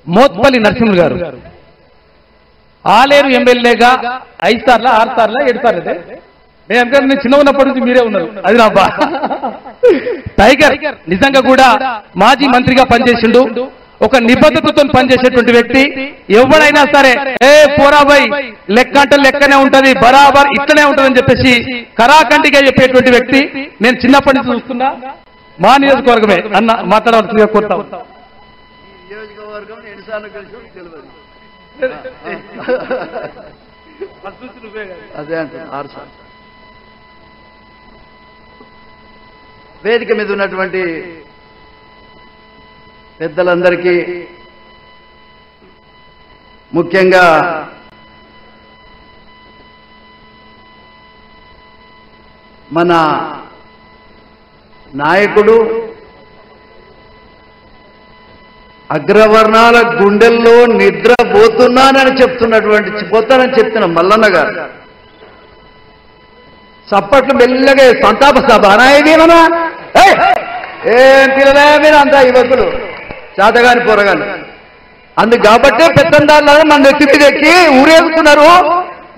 మోత్పల్లి నరసింహులు గారు ఆలేరు ఎమ్మెల్యేగా 5 సార్లు 6 సార్లు 7 సార్లు నేను చిన్న ఉన్నప్పటి నుంచి మీరే ఉన్నారు. అది నా బా టైగర్ నిజంగా కూడా మాజీ మంత్రిగా పనిచేసిండు. ఒక నిబద్ధతతో పనిచేసేటువంటి వ్యక్తి. ఎవరైనా సరే పోరాబాయ్ లెక్క అంటే లెక్కనే ఉంటది, బరాబర్ ఇట్లనే ఉంటదని చెప్పేసి కరాఖండిగా చెప్పేటువంటి వ్యక్తి. నేను చిన్నప్పటి నుంచి చూస్తున్నా. మా నియోజకవర్గమే అన్న మాట్లాడవలసిందిగా కోరుతాం. అదే అంటే 6 సార్లు. వేదిక మీద ఉన్నటువంటి పెద్దలందరికీ, ముఖ్యంగా మన నాయకుడు అగ్రవర్ణాల గుండెల్లో నిద్రపోతున్నానని పోతానని చెప్తున్న మల్లన్న గారు చప్పట్లు మెల్లగా సంతాప సభ అనాయమేమన్నా ఏం పిల్లలే మీరు అంతా యువకులు చేతగాని పోరగాని. అందుకు కాబట్టే పెత్తందారులను మన నెత్తి మీద ఎక్కి ఊరేగుతున్నారు.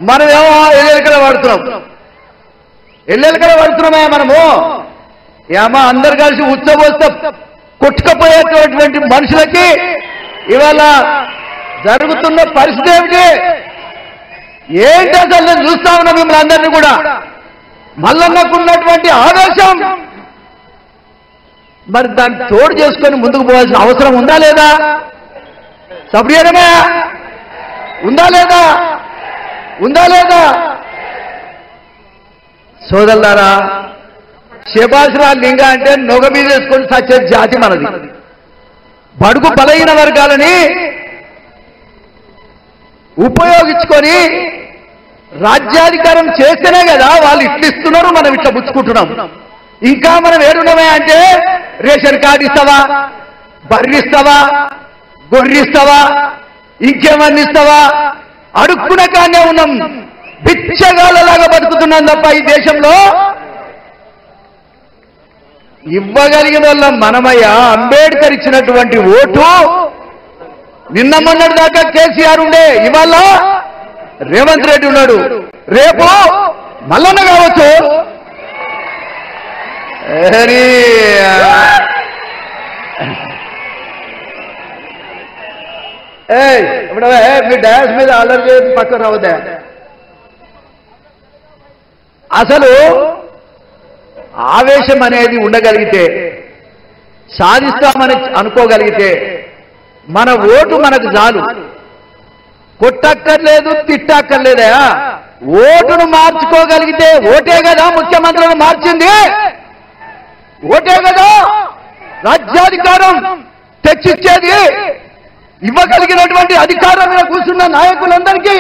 మనమేమో ఎల్లెలకల పడుతున్నామా మనము? ఏమో అందరు కలిసి ఉచ్చబోస్తే కొట్టుకపోయేటటువంటి మనుషులకి ఇవాళ జరుగుతున్న పరిస్థితి ఏమిటి? ఏంటి అసలు? నేను చూస్తా ఉన్నా మిమ్మల్ని అందరినీ కూడా. మల్లన్నకున్నటువంటి ఆవేశం మరి దాన్ని తోడు చేసుకొని ముందుకు పోవాల్సిన అవసరం ఉందా లేదా? సబ్రియమే ఉందా లేదా? సోదరులారా, శబాసురా లింగ అంటే నొగ మీద వేసుకొని సచ్చే జాతి మనది. బడుగు బలహీన వర్గాలని ఉపయోగించుకొని రాజ్యాధికారం చేస్తేనే కదా వాళ్ళు ఇట్లు ఇస్తున్నారు, మనం ఇట్లా పుచ్చుకుంటున్నాం. ఇంకా మనం ఏడున్నామే అంటే రేషన్ కార్డు ఇస్తావా, బర్రిస్తావా, గొర్రిస్తావా, ఇంకేమన్నా ఇస్తావా? అడుక్కునే కానే ఉన్నాం. బిచ్చగాళ్ళలాగా బతుకుతున్నాం తప్ప ఈ దేశంలో ఇవ్వగలిగిన వాళ్ళ మనమయ్య. అంబేద్కర్ ఇచ్చినటువంటి ఓటు నిన్న మొన్నటి దాకా కేసీఆర్ ఉండే, ఇవాళ రేవంత్ రెడ్డి ఉన్నాడు, రేపు మల్లన్న కావచ్చు. ఇప్పుడు మీ డాన్స్ మీద అల్లరి చేసి పక్కన రావద్దా? అసలు ఆవేశం అనేది ఉండగలిగితే, సాధిస్తామని అనుకోగలిగితే మన ఓటు మనకు చాలు. కొట్టక్కర్లేదు, తిట్టక్కర్లేదా? ఓటును మార్చుకోగలిగితే, ఓటే కదా ముఖ్యమంత్రులను మార్చింది, ఓటే కదా రాజ్యాధికారం తెచ్చిచ్చేది. ఇవ్వగలిగినటువంటి అధికారం మీద కూర్చున్న నాయకులందరికీ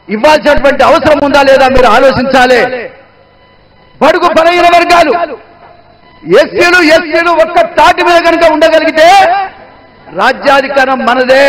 ఇవ్వాల్సినటువంటి అవసరం ఉందా లేదా మీరు ఆలోచించాలి. బడుగు బలహీన వర్గాలు, ఎస్సీలు ఒక్క తాటి మీద కనుక ఉండగలిగితే రాజ్యాధికారం మనదే.